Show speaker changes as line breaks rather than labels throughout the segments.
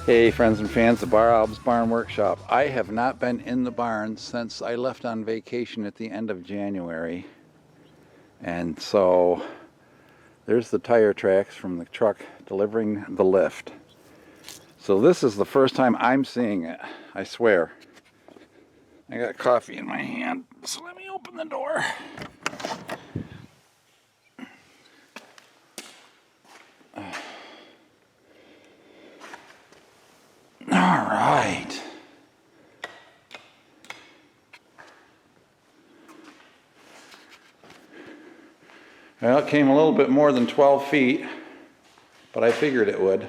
Hey friends and fans of Bar Alb's Barn Workshop. I have not been in the barn since I left on vacation at the end of January. And so there's the tire tracks from the truck delivering the lift. So this is the first time I'm seeing it, I swear. I got coffee in my hand, so let me open the door. All right. Well, it came a little bit more than 12 feet, but I figured it would.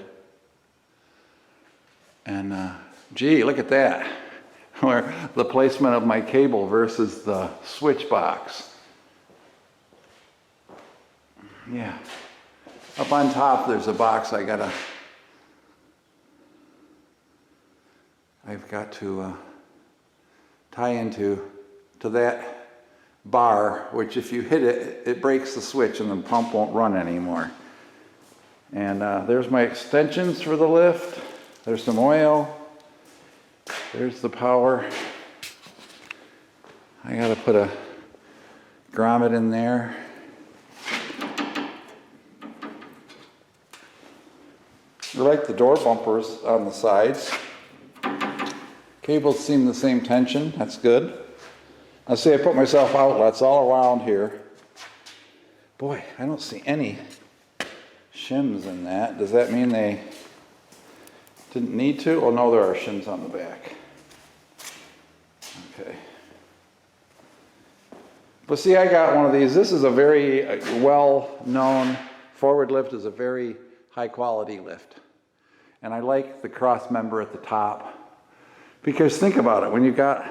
And gee, look at that. Where the placement of my cable versus the switch box. Yeah. Up on top there's a box I've got to tie into that bar, which if you hit it, it breaks the switch and the pump won't run anymore. And there's my extensions for the lift. There's some oil. There's the power. I gotta put a grommet in there. I like the door bumpers on the sides. Cables seem the same tension, that's good. I see I put myself outlets all around here. Boy, I don't see any shims in that. Does that mean they didn't need to? Oh no, there are shims on the back. Okay. But see, I got one of these. This is a very well-known forward lift, is a very high quality lift. And I like the cross member at the top. Because think about it, when you've got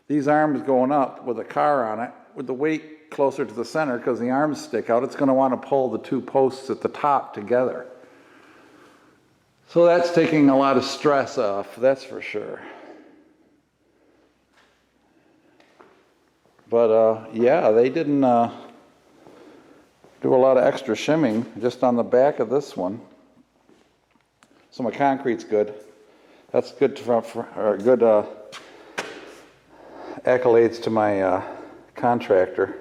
these arms going up with a car on it, with the weight closer to the center because the arms stick out, it's going to want to pull the two posts at the top together. So that's taking a lot of stress off, that's for sure. But yeah, they didn't do a lot of extra shimming just on the back of this one. So my concrete's good. That's good good accolades to my contractor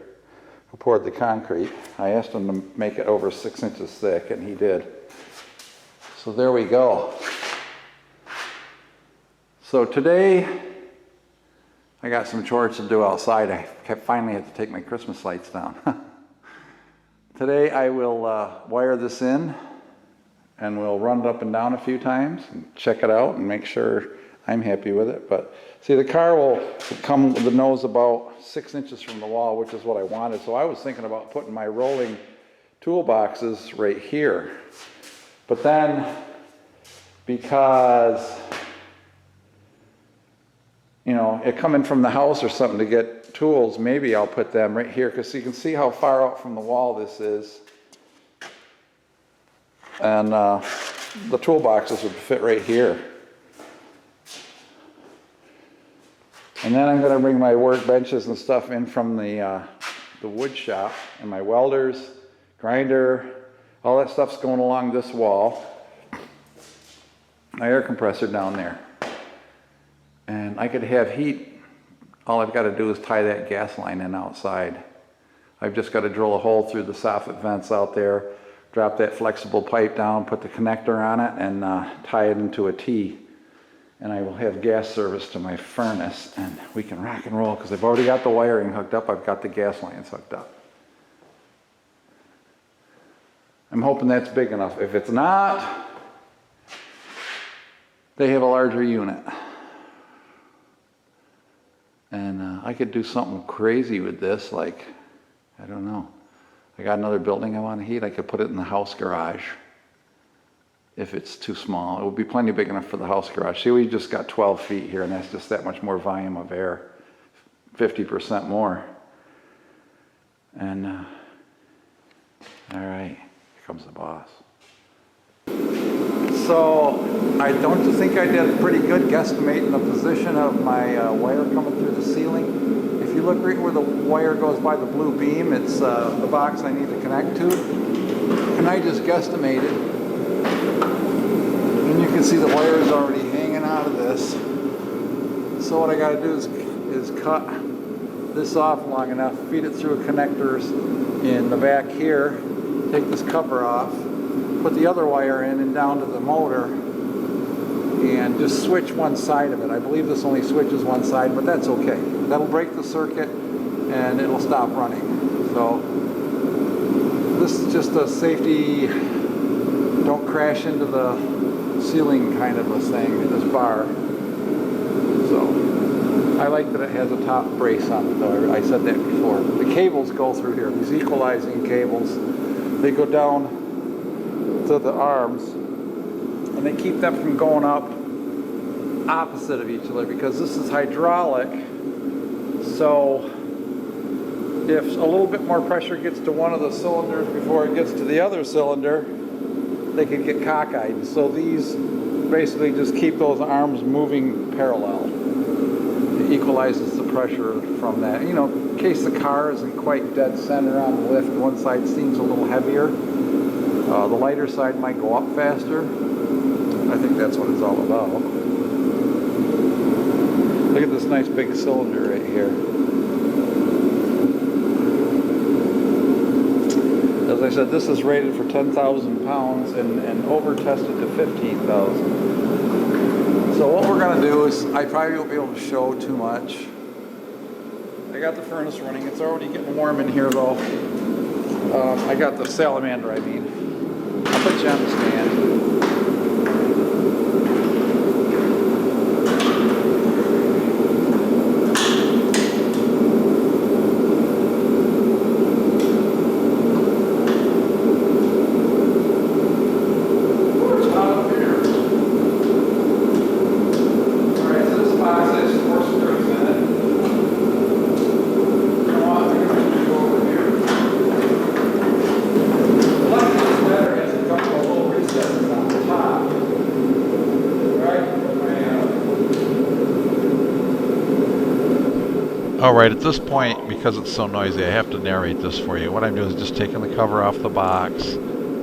who poured the concrete. I asked him to make it over 6 inches thick, and he did. So there we go. So today, I got some chores to do outside. I finally had to take my Christmas lights down. Today I will wire this in, and we'll run it up and down a few times and check it out and make sure I'm happy with it. But see, the car will come with the nose about 6 inches from the wall, which is what I wanted. So I was thinking about putting my rolling toolboxes right here. But then, because, you know, it coming from the house or something to get tools, maybe I'll put them right here, because you can see how far out from the wall this is. And the toolboxes would fit right here. And then I'm going to bring my workbenches and stuff in from the wood shop, and my welders, grinder, all that stuff's going along this wall. My air compressor down there. And I could have heat. All I've got to do is tie that gas line in outside. I've just got to drill a hole through the soffit vents out there, drop that flexible pipe down, put the connector on it, and tie it into a T. And I will have gas service to my furnace, and we can rock and roll, because I've already got the wiring hooked up. I've got the gas lines hooked up. I'm hoping that's big enough. If it's not, they have a larger unit. And I could do something crazy with this, like, I don't know. I got another building I want to heat. I could put it in the house garage. If it's too small, it would be plenty big enough for the house garage. See, we just got 12 feet here, and that's just that much more volume of air, 50% more. And all right, here comes the boss. So I don't think I did a pretty good guesstimating the position of my wire coming through the ceiling. If you look right where the wire goes by the blue beam, it's the box I need to connect to. And I just guesstimated. And you can see the wire is already hanging out of this. So what I got to do is cut this off long enough, feed it through connectors in the back here, take this cover off, put the other wire in and down to the motor, and just switch one side of it. I believe this only switches one side, but that's okay. That'll break the circuit and it'll stop running. So this is just a safety, don't crash into the ceiling kind of a thing, this bar. So I like that it has a top brace on it though. I said that before. The cables go through here, these equalizing cables. They go down to the arms and they keep them from going up opposite of each other because this is hydraulic. So if a little bit more pressure gets to one of the cylinders before it gets to the other cylinder, they could get cockeyed. So these basically just keep those arms moving parallel. It equalizes the pressure from that. You know, in case the car isn't quite dead center on the lift, one side seems a little heavier. The lighter side might go up faster. I think that's what it's all about. Look at this nice big cylinder right here. As I said, this is rated for 10,000 pounds and over-tested to 15,000. So what we're going to do is, I probably won't be able to show too much. I got the furnace running. It's already getting warm in here though. I got the salamander, I mean. I'll put you on the stand. Alright, at this point, because it's so noisy, I have to narrate this for you. What I'm doing is just taking the cover off the box,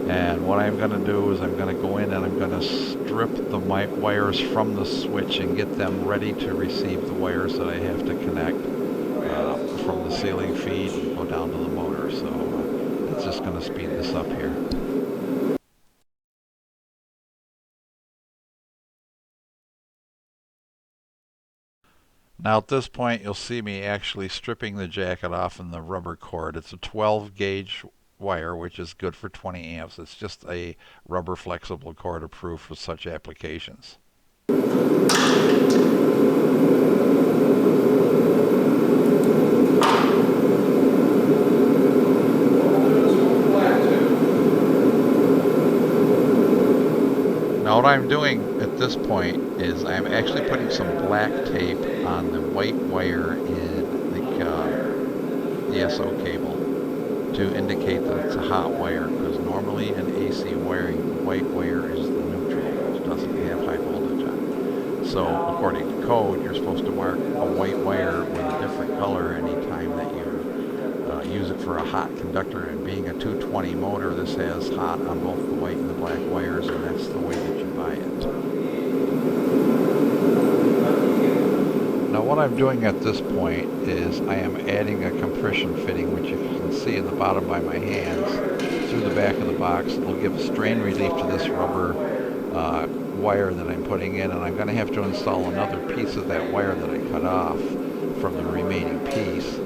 and what I'm going to do is I'm going to go in and I'm going to strip the wires from the switch and get them ready to receive the wires that I have to connect from the ceiling feed and go down to the motor. So it's just going to speed this up here. Now at this point you'll see me actually stripping the jacket off in the rubber cord. It's a 12 gauge wire, which is good for 20 amps. It's just a rubber flexible cord approved for such applications. Now what I'm doing at this point is I'm actually putting some black tape on the white wire in the SO cable to indicate that it's a hot wire, because normally in AC wiring, the white wire is the neutral, which doesn't have high voltage on it. So according to code, you're supposed to mark a white wire with a different color anytime that you use it for a hot conductor. And being a 220 motor, this has hot on both the white and the black wires, and that's the way that you buy it. Now what I'm doing at this point is I am adding a compression fitting, which you can see in the bottom by my hands, through the back of the box. It'll give strain relief to this rubber wire that I'm putting in, and I'm going to have to install another piece of that wire that I cut off from the remaining piece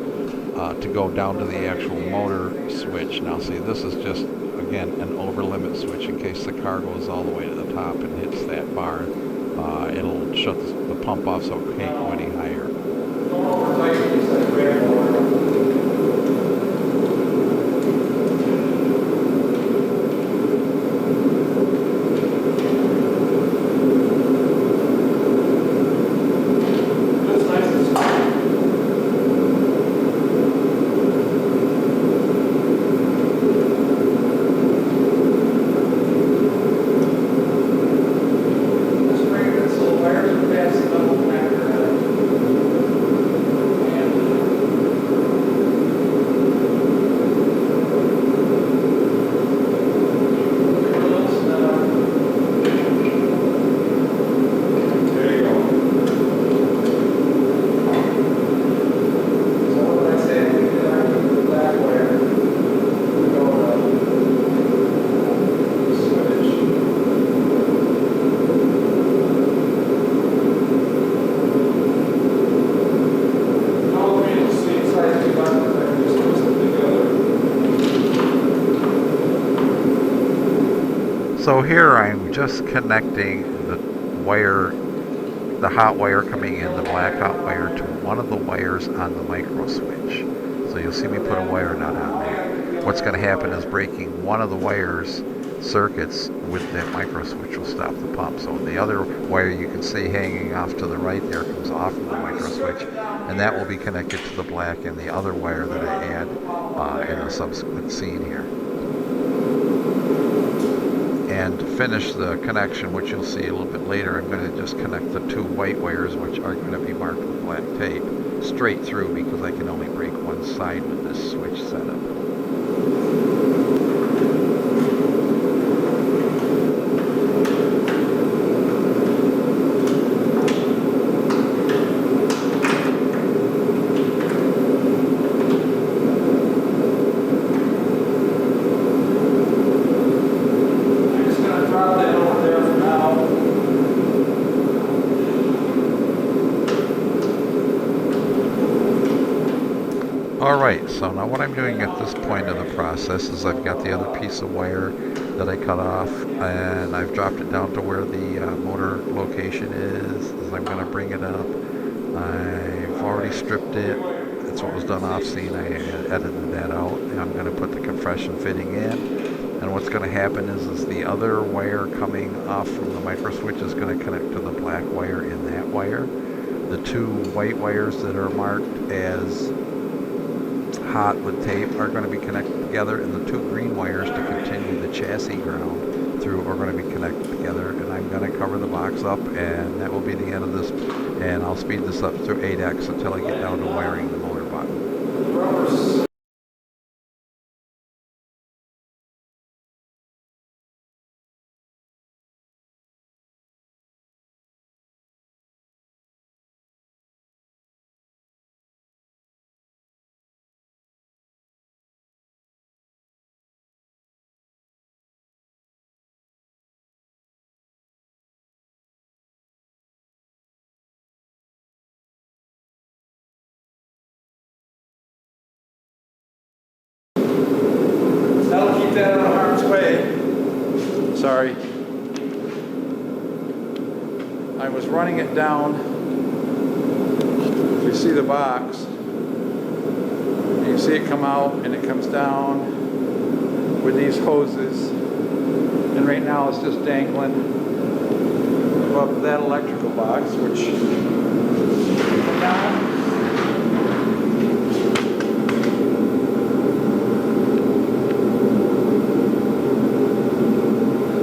to go down to the actual motor switch. Now see, this is just, again, an over limit switch in case the car goes all the way to the top and hits that bar. It'll shut the pump off so it can't go any higher. So here I'm just connecting the hot wire coming in, the black hot wire, to one of the wires on the micro switch. So you'll see me put a wire nut on there. What's going to happen is breaking one of the wires circuits with that micro switch will stop the pump. So the other wire you can see hanging off to the right there comes off of the micro switch, and that will be connected to the black and the other wire that I add in the subsequent scene here. And to finish the connection, which you'll see a little bit later, I'm going to just connect the two white wires, which are going to be marked with black tape, straight through, because I can only break one side with this switch setup. Alright, so now what I'm doing at this point of the process is I've got the other piece of wire that I cut off, and I've dropped it down to where the motor location is, as I'm going to bring it up. I've already stripped it. That's what was done off scene. I edited that out, and I'm going to put the compression fitting in. And what's going to happen is the other wire coming off from the micro switch is going to connect to the black wire in that wire. The two white wires that are marked as hot with tape are going to be connected together, and the two green wires to continue the chassis ground through are going to be connected together. And I'm going to cover the box up, and that will be the end of this, and I'll speed this up through 8x until I get down to wiring the motor button. That'll keep that out of harm's way. Sorry. I was running it down. If you see the box, you can see it come out, and it comes down with these hoses. And right now it's just dangling above that electrical box, which come down.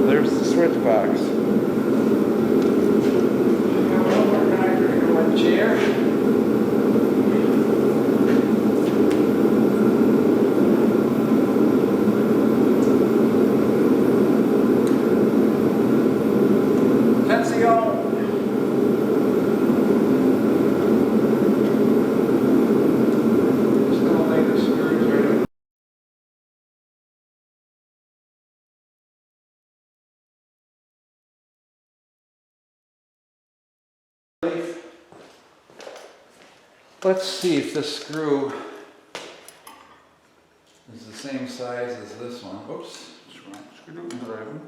There's the switch box. Got one more connector into my chair. Tensio. Just gonna lay the screws right in. Let's see if this screw is the same size as this one. Oops, screwdriver.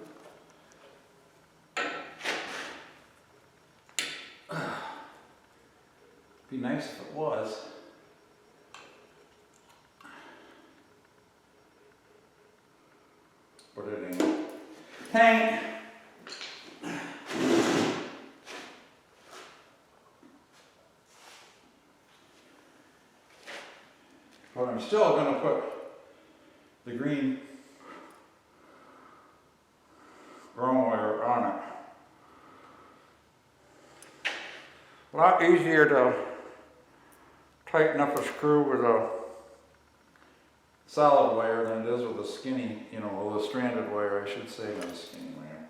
Be nice if it was. But it ain't. Hey! But I'm still going to put the green ground wire on it. A lot easier to tighten up a screw with a solid wire than it is with a skinny, with a stranded wire, I should say, not a skinny wire.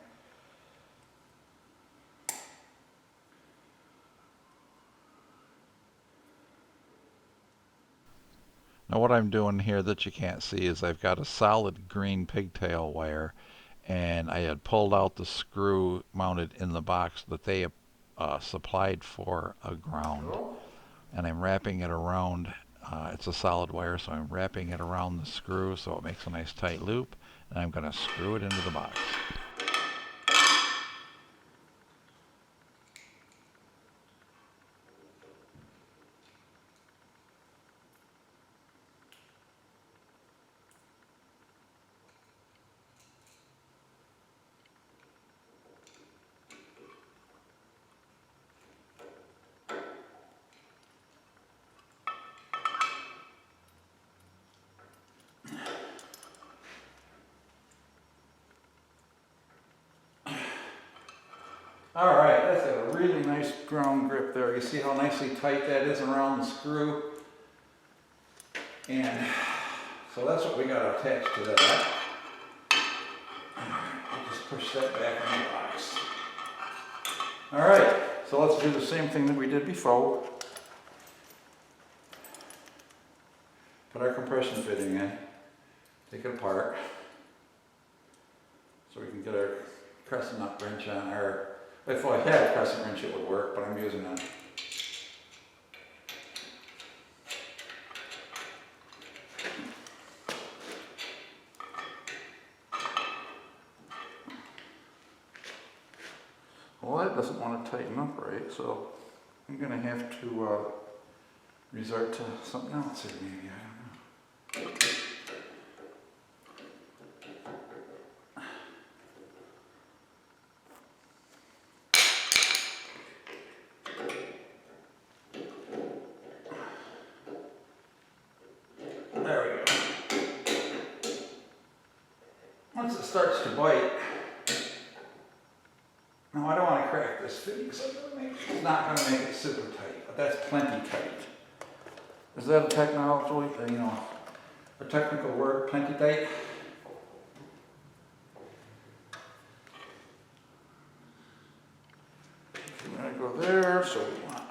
Now what I'm doing here that you can't see is I've got a solid green pigtail wire, and I had pulled out the screw mounted in the box that they supplied for a ground, and I'm wrapping it around. It's a solid wire, so I'm wrapping it around the screw so it makes a nice tight loop, and I'm going to screw it into the box. really nice ground grip there. You see how nicely tight that is around the screw? And so that's what we got attached to that. I'll just push that back in the box. All right, so let's do the same thing that we did before. Put our compression fitting in, take it apart, so we can get our crescent nut wrench on. Or if I had a crescent wrench, it would work, but I'm using a well, that doesn't want to tighten up right, so I'm going to have to resort to something else here maybe, I don't know. There we go. Once it starts to bite, now I don't want to crack this fitting, so it's not going to make it super tight, but that's plenty tight. Is that a technology, a technical word, plenty tight? I'm going to go there, so we want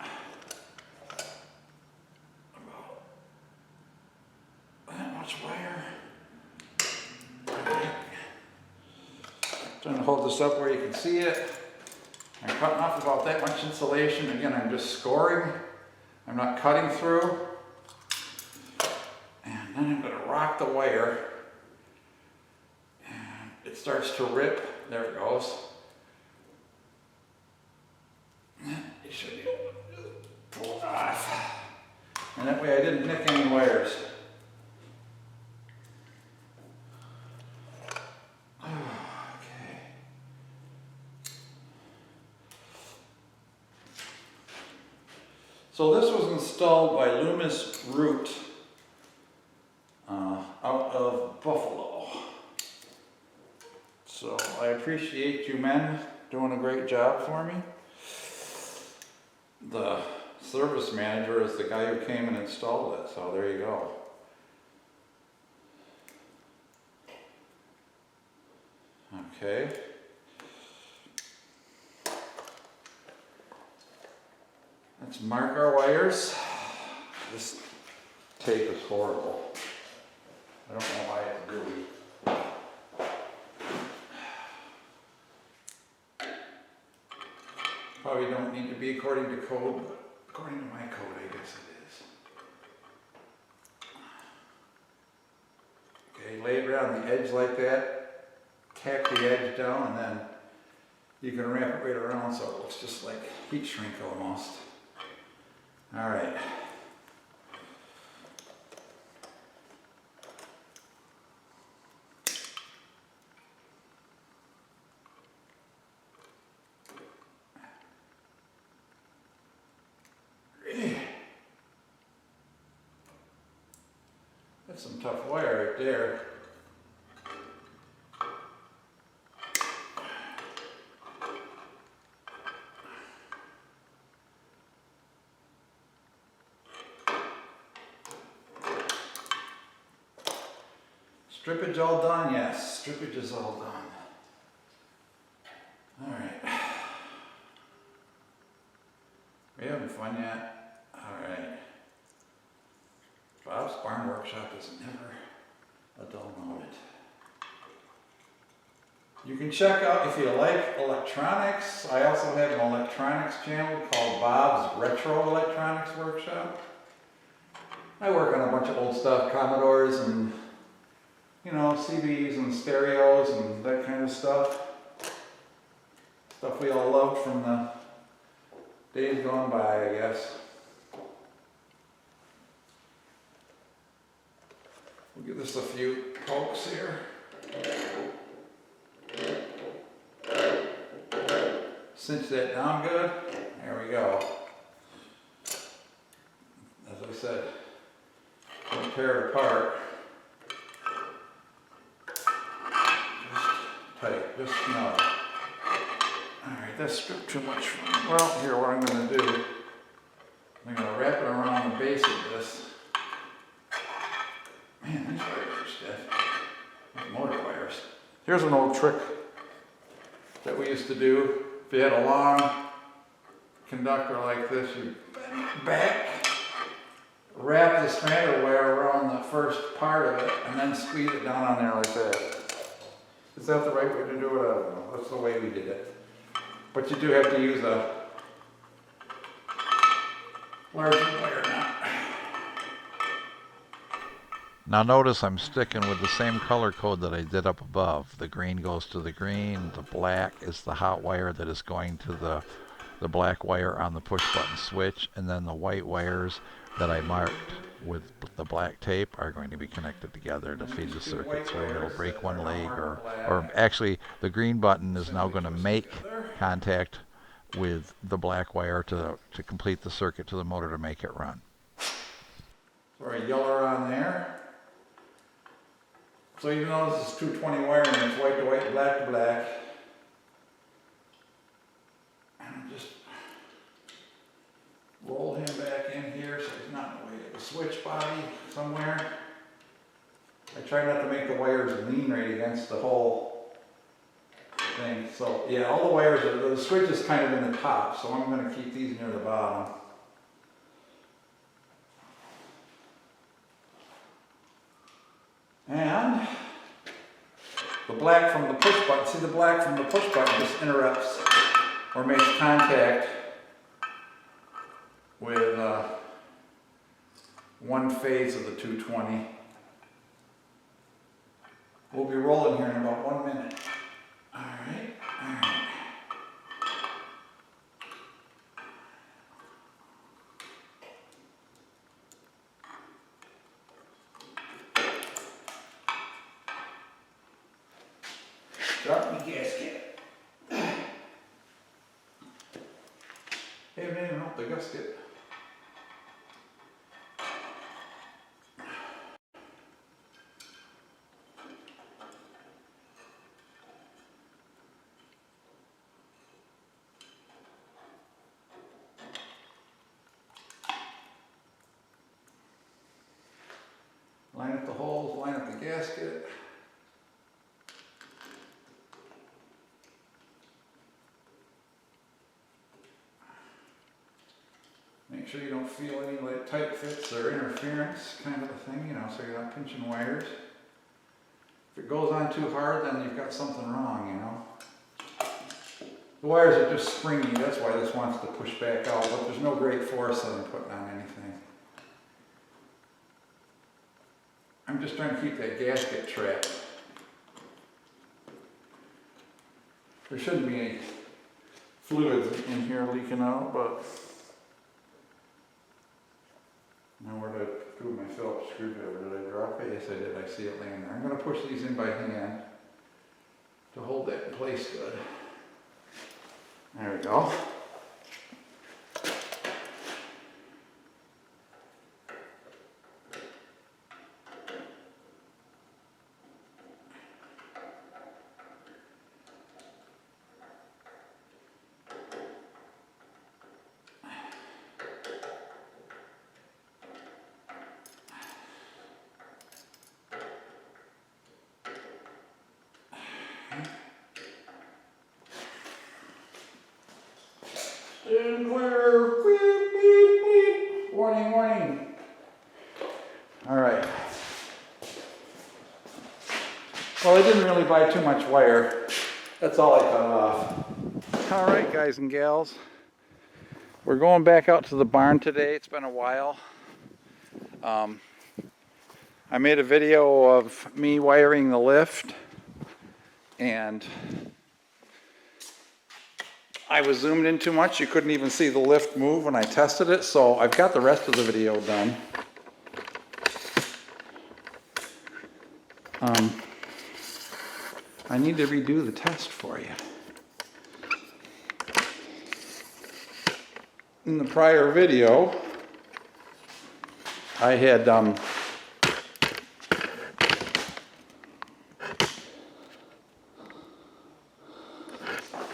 about that much wire. Trying to hold this up where you can see it. I'm cutting off about that much insulation. Again, I'm just scoring. I'm not cutting through. And then I'm going to rock the wire. And it starts to rip. There it goes. And you should be able to pull it off. And that way I didn't nick any wires. So this was installed by Loomis Root out of Buffalo. So I appreciate you men doing a great job for me. The service manager is the guy who came and installed it, so there you go. Okay. Let's mark our wires. This tape is horrible. I don't know why it's gooey. Probably don't need to be according to code, but according to my code, I guess it is. Okay, lay it around the edge like that, tack the edge down, and then you can wrap it right around so it looks just like heat shrink almost. All right. That's some tough wire right there. Strippage all done? Yes, strippage is all done. All right. We having fun yet? All right. Bob's Barn Workshop is never a dull moment. You can check out, if you like electronics, I also have an electronics channel called Bob's Retro Electronics Workshop. I work on a bunch of old stuff, Commodores and CDs and stereos and that kind of stuff. Stuff we all loved from the days gone by, I guess. We'll give this a few pokes here. Cinch that down good. There we go. As I said, don't tear it apart. Just tight, just snug. All right, this strip too much. Well, here, what I'm going to do, I'm going to wrap it around the base of this. Man, these wires are stiff. These motor wires. Here's an old trick that we used to do. If you had a long conductor like this, you bend it back, wrap the strand of wire around the first part of it, and then squeeze it down on there like that. Is that the right way to do it? I don't know. That's the way we did it. But you do have to use a larger wire nut.
Now notice I'm sticking with the same color code that I did up above. The green goes to the green, the black is the hot wire that is going to the black wire on the push button switch, and then the white wires that I marked with the black tape are going to be connected together to feed the circuit through. It'll break one leg, or actually the green button is now going to make contact with the black wire to complete the circuit to the motor to make it run.
So our yeller on there. So even though this is 220 wiring, it's white to white, black to black. And just roll him back in here so he's not in the way of the switch body somewhere. I try not to make the wires lean right against the whole thing. So yeah, all the wires, the switch is kind of in the top, so I'm going to keep these near the bottom. And the black from the push button, see the black from the push button just interrupts or makes contact with one phase of the 220. We'll be rolling here in about 1 minute. All right. Drop the gasket. Hey, man, help the gasket. Line up the holes, line up the gasket. Make sure you don't feel any like tight fits or interference kind of a thing, you know, so you're not pinching wires. If it goes on too hard, then you've got something wrong, you know. The wires are just springy, that's why this wants to push back out, but there's no great force that I'm putting on anything. I'm just trying to keep that gasket trapped. There shouldn't be any fluid in here leaking out, but now where did I do my Phillips screwdriver? Did I drop it? Yes, I did. I see it laying there. I'm going to push these in by hand to hold that in place good. There we go. Stand clear. Beep, beep, beep. Warning, warning. All right. Well, I didn't really buy too much wire. That's all I cut off. All right, guys and gals. We're going back out to the barn today. It's been a while. I made a video of me wiring the lift, and I was zoomed in too much. You couldn't even see the lift move when I tested it, so I've got the rest of the video done. I need to redo the test for you. In the prior video, I had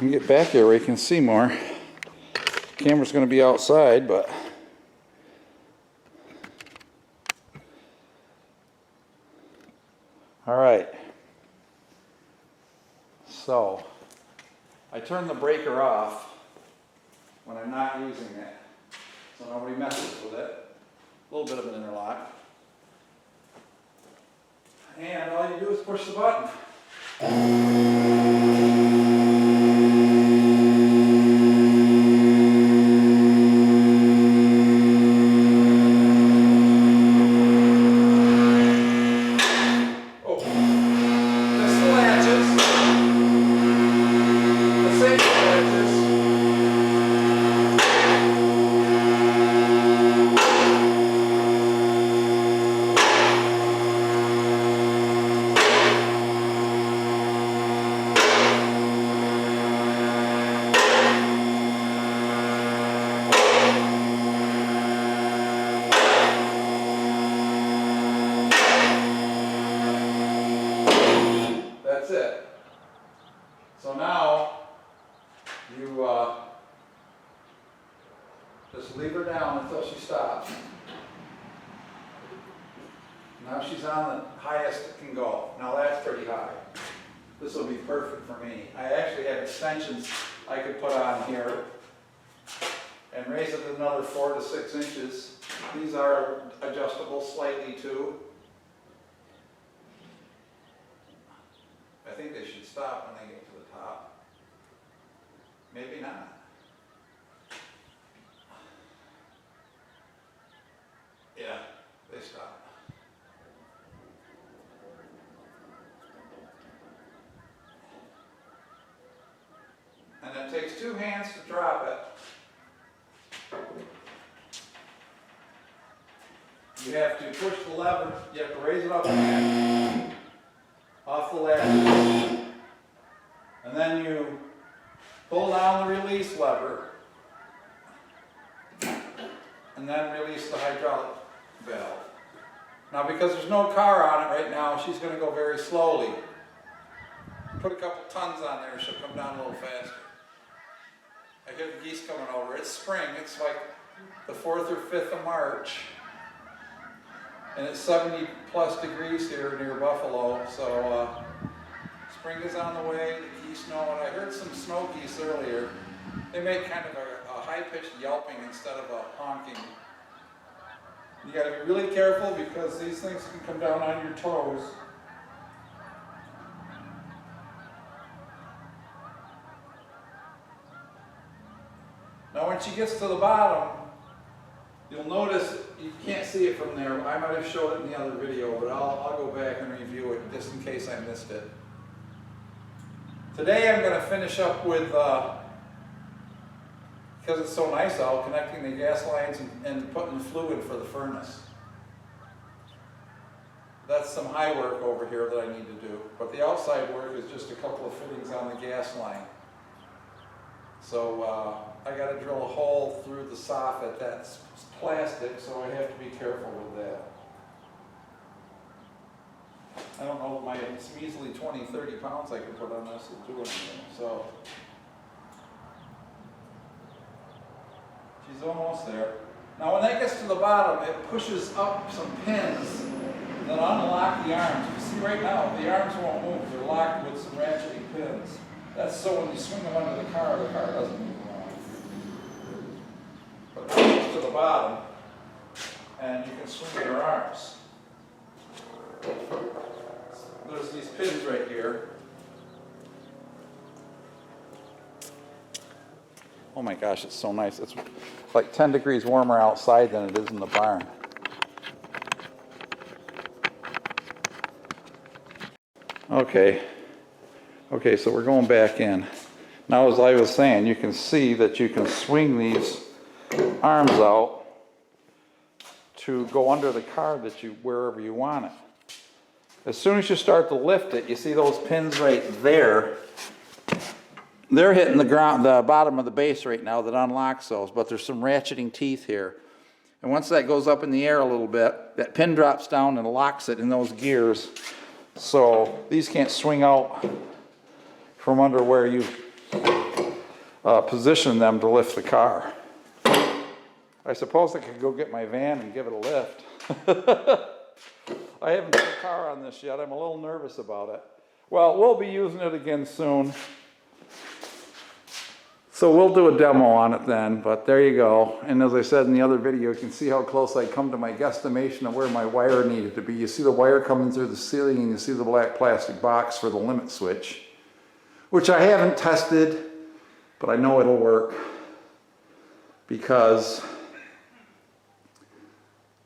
can get back there where you can see more. Camera's going to be outside, but all right. So I turn the breaker off when I'm not using it, so nobody messes with it. A little bit of an interlock. And all you do is push the button. That's it. So now you just leave her down until she stops. Now she's on the highest it can go. Now that's pretty high. This will be perfect for me. I actually have extensions I could put on here and raise it another 4 to 6 inches. These are adjustable slightly too. I think they should stop when they get to the top. Maybe not. Yeah, they stop. And it takes 2 hands to drop it. You have to push the lever, you have to raise it up again, off the latch, and then you pull down the release lever, and then release the hydraulic valve. Now because there's no car on it right now, she's going to go very slowly. Put a couple tons on there, she'll come down a little faster. I hear the geese coming over. It's spring, it's like the 4th or 5th of March. And it's 70 plus degrees here near Buffalo, so spring is on the way, the geese know it. I heard some snow geese earlier. They make kind of a high-pitched yelping instead of a honking. You gotta be really careful because these things can come down on your toes. Now when she gets to the bottom, you'll notice, you can't see it from there. I might have showed it in the other video, but I'll go back and review it just in case I missed it. Today I'm going to finish up with, because it's so nice out, connecting the gas lines and putting the fluid for the furnace. That's some high work over here that I need to do. But the outside work is just a couple of fittings on the gas line. So I got to drill a hole through the soffit. That's plastic, so I have to be careful with that. I don't know if my measly 20, 30 pounds I can put on this will do anything. So she's almost there. Now when that gets to the bottom, it pushes up some pins that unlock the arms. You see right now, the arms won't move. They're locked with some ratcheting pins. That's so when you swing them under the car doesn't move around. But it pushes to the bottom, and you can swing your arms. There's these pins right here. Oh my gosh, it's so nice. It's like 10 degrees warmer outside than it is in the barn. Okay, so we're going back in. Now, as I was saying, you can see that you can swing these arms out to go under the car wherever you want it. As soon as you start to lift it, you see those pins right there. They're hitting the ground, the bottom of the base right now that unlocks those, but there's some ratcheting teeth here. And once that goes up in the air a little bit, that pin drops down and locks it in those gears. So these can't swing out from under where you position them to lift the car. I suppose I could go get my van and give it a lift. I haven't put a car on this yet. I'm a little nervous about it. Well, we'll be using it again soon. So we'll do a demo on it then, but there you go. And as I said in the other video, you can see how close I come to my guesstimation of where my wire needed to be. You see the wire coming through the ceiling, and you see the black plastic box for the limit switch, which I haven't tested, but I know it'll work because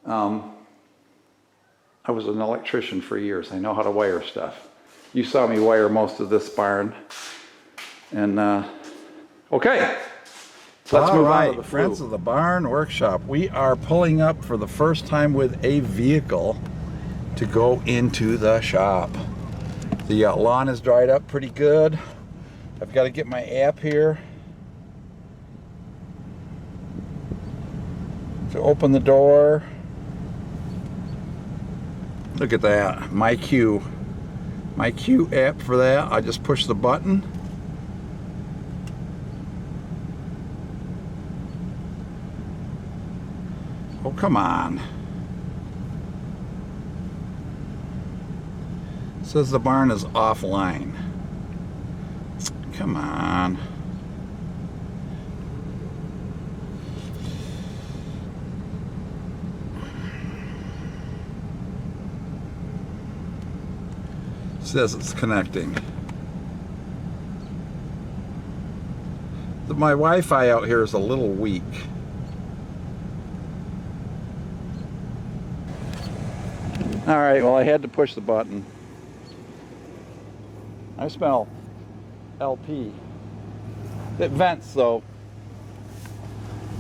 I was an electrician for years. I know how to wire stuff. You saw me wire most of this barn. And okay, let's move on to the friends of the barn workshop. We are pulling up for the first time with a vehicle to go into the shop. The lawn is dried up pretty good. I've got to get my app here to open the door. Look at that, my Q app for that. I just push the button. Oh, come on. It says the barn is offline. Come on. It says it's connecting. My Wi-Fi out here is a little weak. All right, well, I had to push the button. I smell LP. It vents though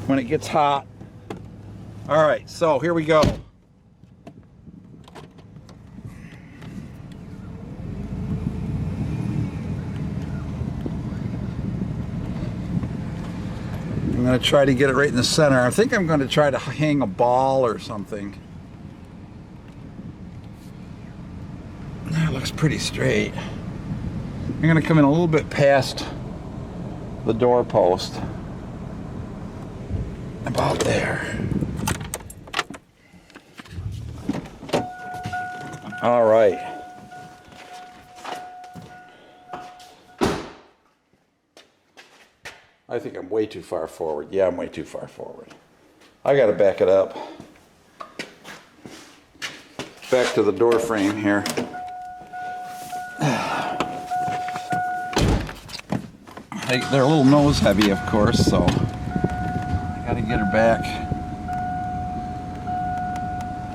when it gets hot. All right, so here we go. I'm going to try to get it right in the center. I think I'm going to try to hang a ball or something. That looks pretty straight. I'm going to come in a little bit past the door post. About there. All right. I think I'm way too far forward. Yeah, I'm way too far forward. I got to back it up. Back to the door frame here. They're a little nose heavy, of course, so I got to get her back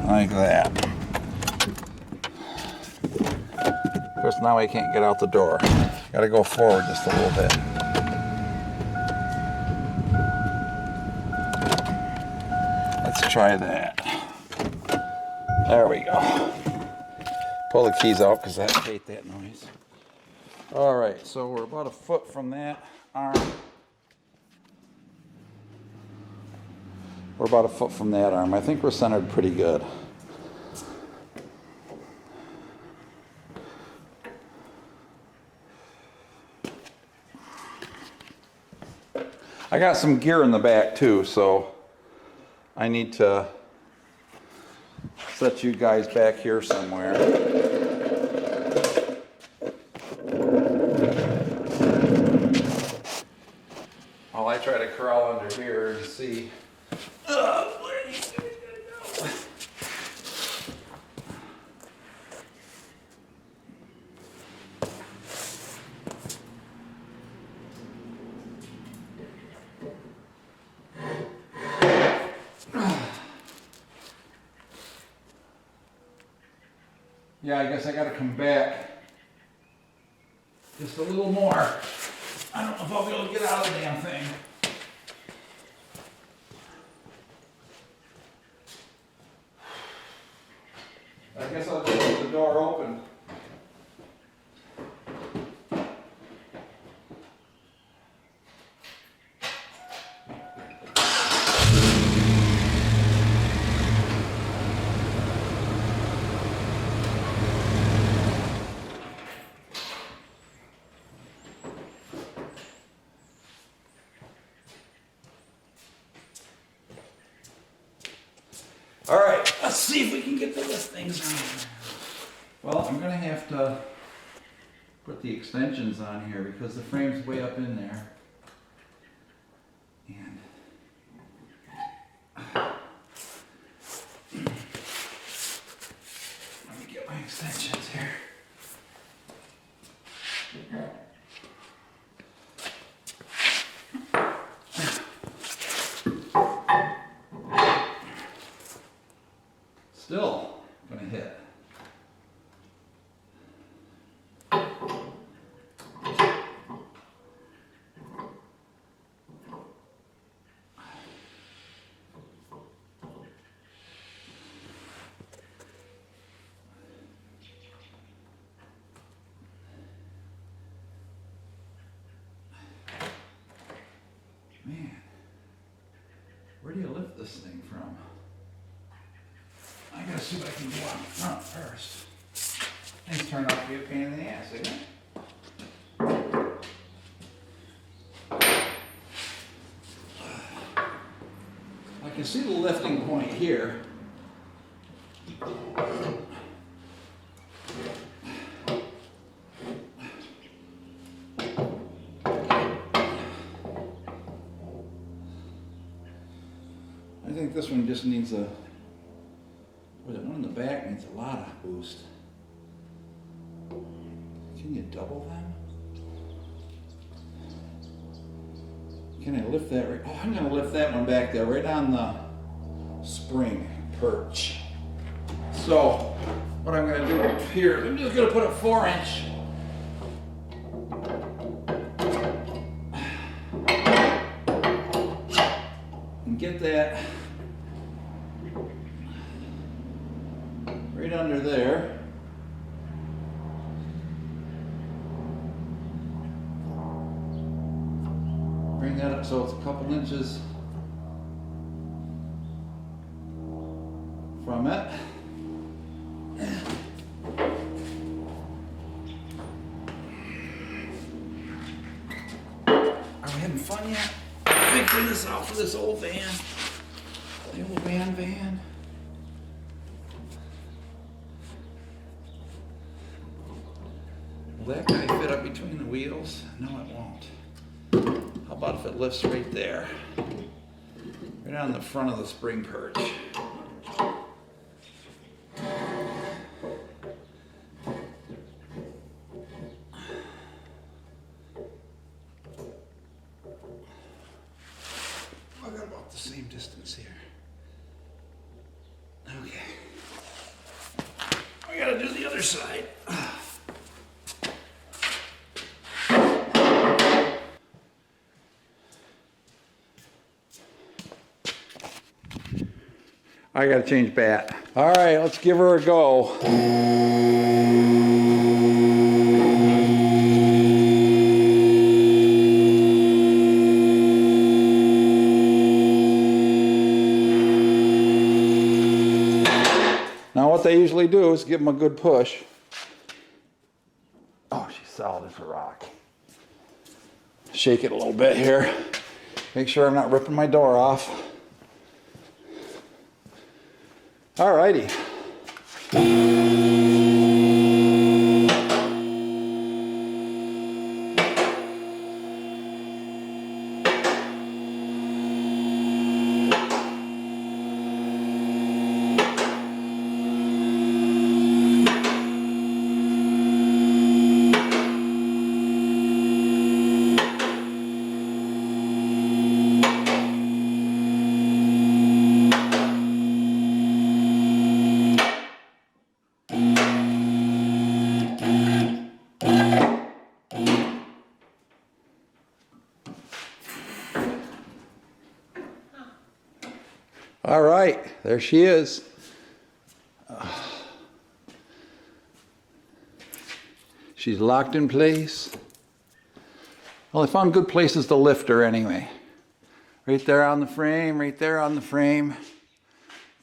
like that. Of course, now I can't get out the door. Got to go forward just a little bit. Let's try that. There we go. Pull the keys out because I hate that noise. All right, so we're about a foot from that arm. We're about a foot from that arm. I think we're centered pretty good. I got some gear in the back too, so I need to set you guys back here somewhere. While I try to crawl under here and see. Where you guys gotta go? Yeah, I guess I gotta come back just a little more. I don't know if I'll be able to get out of the damn thing. I guess I'll just leave the door open. All right, let's see if we can get the lift things on. Well, I'm gonna have to put the extensions on here because the frame's way up in there. And let me get my extensions here. Still gonna hit. Man, where do you lift this thing from? I gotta see what I can do on the front first. Things turn out to be a pain in the ass, isn't it? I can see the lifting point here. I think this one just needs a, well, the one in the back needs a lot of boost. Can you double them? Can I lift that right? Oh, I'm gonna lift that one back there, right on the spring perch. So, what I'm gonna do here, I'm just gonna put a 4-inch and get that right under there. Bring that up so it's a couple inches from it. Are we having fun yet? Figuring this out for this old van. The old van. Will that guy fit up between the wheels? No, it won't. How about if it lifts right there? Right on the front of the spring perch. I got about the same distance here. Okay. I gotta do the other side. I gotta change bat. All right, let's give her a go. Now what they usually do is give them a good push. Oh, she's solid as a rock. Shake it a little bit here. Make sure I'm not ripping my door off. All righty. All right, there she is. She's locked in place. Well, I found good places to lift her anyway. Right there on the frame, right there on the frame.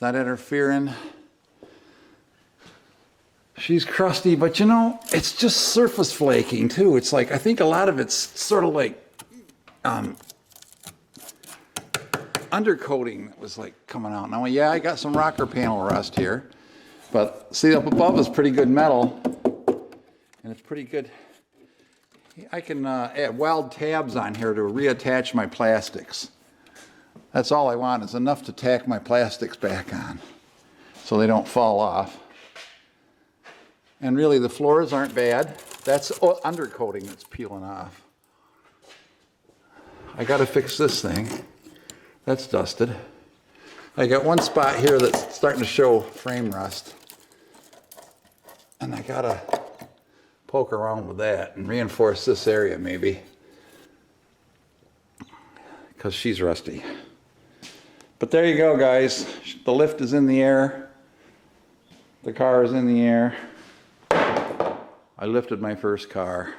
Not interfering. She's crusty, but you know, it's just surface flaking too. It's like, I think a lot of it's sort of like, undercoating that was like coming out. Now, yeah, I got some rocker panel rust here, but see up above is pretty good metal, and it's pretty good. I can add weld tabs on here to reattach my plastics. That's all I want, is enough to tack my plastics back on so they don't fall off. And really the floors aren't bad. That's undercoating that's peeling off. I gotta fix this thing. That's dusted. I got one spot here that's starting to show frame rust. And I gotta poke around with that and reinforce this area maybe, because she's rusty. But there you go, guys. The lift is in the air. The car is in the air. I lifted my first car.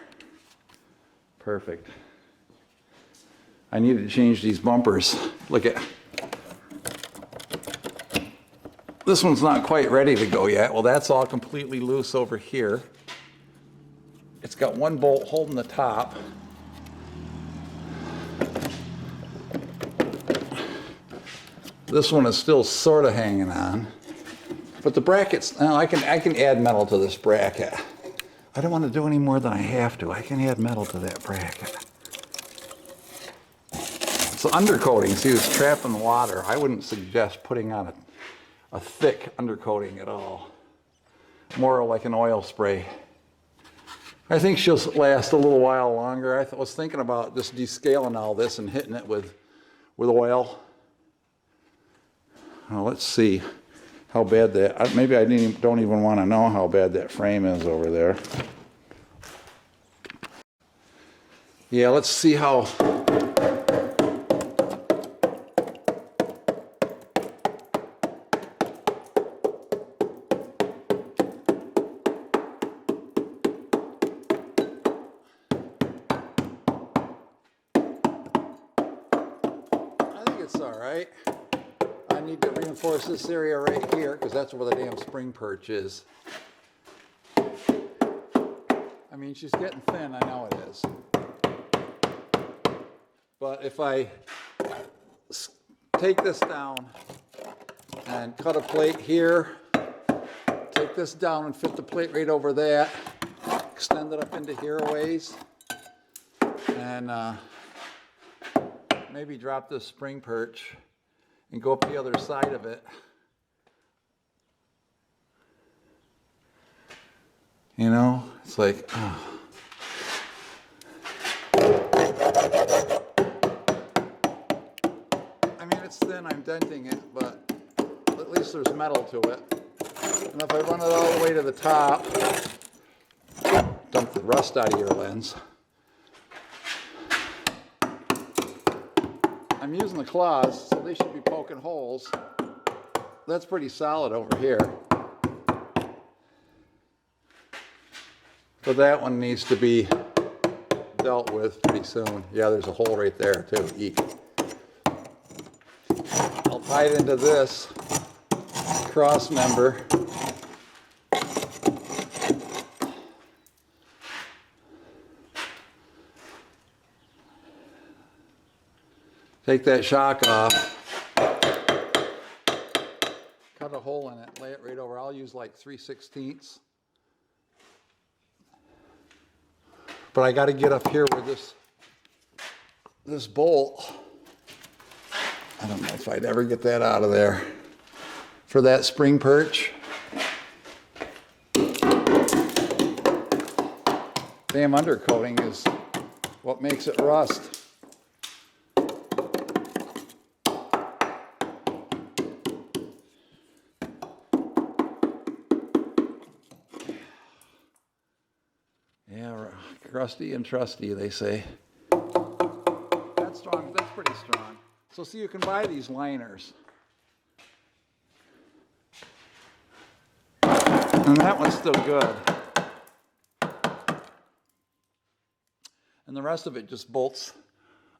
Perfect. I needed to change these bumpers. Look at this one's not quite ready to go yet. Well, that's all completely loose over here. It's got one bolt holding the top. This one is still sort of hanging on, but the brackets, now I can add metal to this bracket. I don't want to do any more than I have to. I can add metal to that bracket. It's undercoating. See, it's trapping water. I wouldn't suggest putting on a thick undercoating at all. More like an oil spray. I think she'll last a little while longer. I was thinking about just descaling all this and hitting it with oil. Well, let's see how bad that, maybe I don't even want to know how bad that frame is over there. Yeah, let's see how. I think it's all right. I need to reinforce this area right here because that's where the damn spring perch is. I mean, she's getting thin, I know it is. But if I take this down and cut a plate here, take this down and fit the plate right over that, extend it up into here a ways, and maybe drop this spring perch and go up the other side of it. You know, it's like, oh. I mean, it's thin, I'm denting it, but at least there's metal to it. And if I run it all the way to the top, dump the rust out of your lens. I'm using the claws, so they should be poking holes. That's pretty solid over here. But that one needs to be dealt with pretty soon. Yeah, there's a hole right there too. Eek. I'll tie it into this cross member. Take that shock off, cut a hole in it, lay it right over. I'll use like 3/16. But I got to get up here where this bolt, I don't know if I'd ever get that out of there, for that spring perch. Damn undercoating is what makes it rust. Yeah, rusty and trusty, they say. That's strong. That's pretty strong. So see, you can buy these liners. And that one's still good. And the rest of it just bolts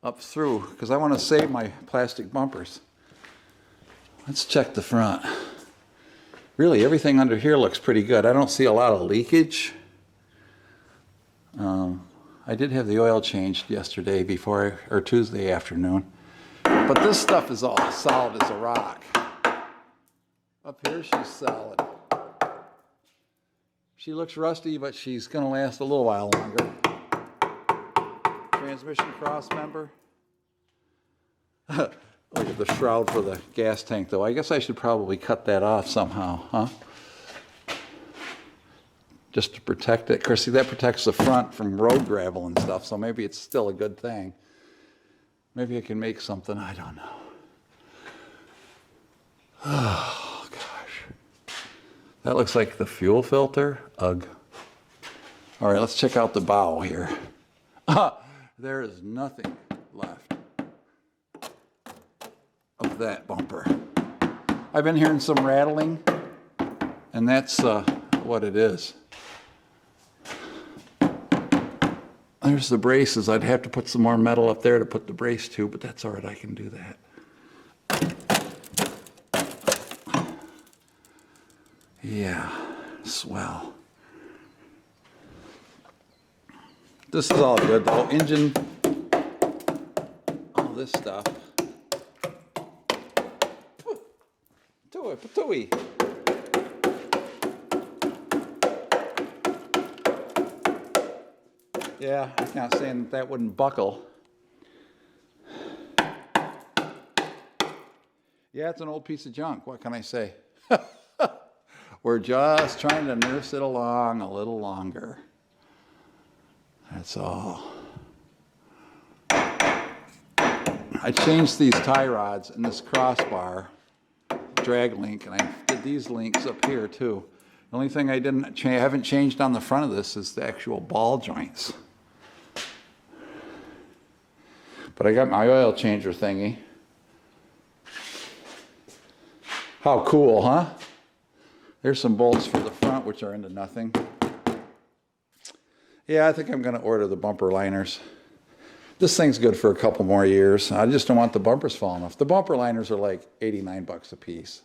up through, because I want to save my plastic bumpers. Let's check the front. Really, everything under here looks pretty good. I don't see a lot of leakage. I did have the oil changed yesterday or Tuesday afternoon. But this stuff is all solid as a rock. Up here, she's solid. She looks rusty, but she's going to last a little while longer. Transmission cross member. Look at the shroud for the gas tank, though. I guess I should probably cut that off somehow, huh? Just to protect it. Of course, see, that protects the front from road gravel and stuff, so maybe it's still a good thing. Maybe I can make something, I don't know. Oh, gosh. That looks like the fuel filter. Ugh. All right, let's check out the bow here. There is nothing left of that bumper. I've been hearing some rattling, and that's what it is. There's the braces. I'd have to put some more metal up there to put the brace to, but that's all right, I can do that. Yeah, swell. This is all good though. Engine, all this stuff. Patooey. Yeah, I'm not saying that wouldn't buckle. Yeah, it's an old piece of junk. What can I say? We're just trying to nurse it along a little longer. That's all. I changed these tie rods and this crossbar drag link, and I did these links up here too. The only thing I haven't changed on the front of this is the actual ball joints. But I got my oil changer thingy. How cool, huh? There's some bolts for the front, which are into nothing. Yeah, I think I'm going to order the bumper liners. This thing's good for a couple more years. I just don't want the bumpers falling off. The bumper liners are like 89 bucks a piece.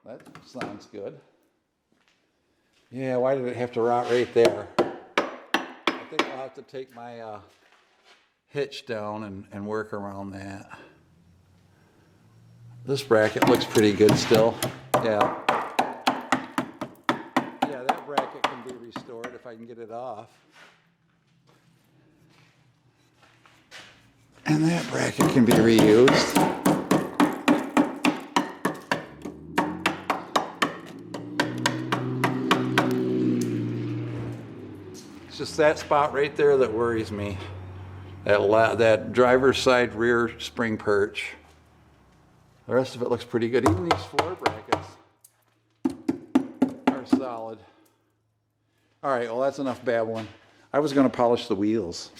That sounds good. Yeah, why did it have to rot right there? I think I'll have to take my hitch down and work around that. This bracket looks pretty good still. Yeah. Yeah, that bracket can be restored if I can get it off. And that bracket can be reused. It's just that spot right there that worries me. That driver's side rear spring perch. The rest of it looks pretty good. Even these floor brackets are solid. All right, well, that's enough babbling. I was going to polish the wheels.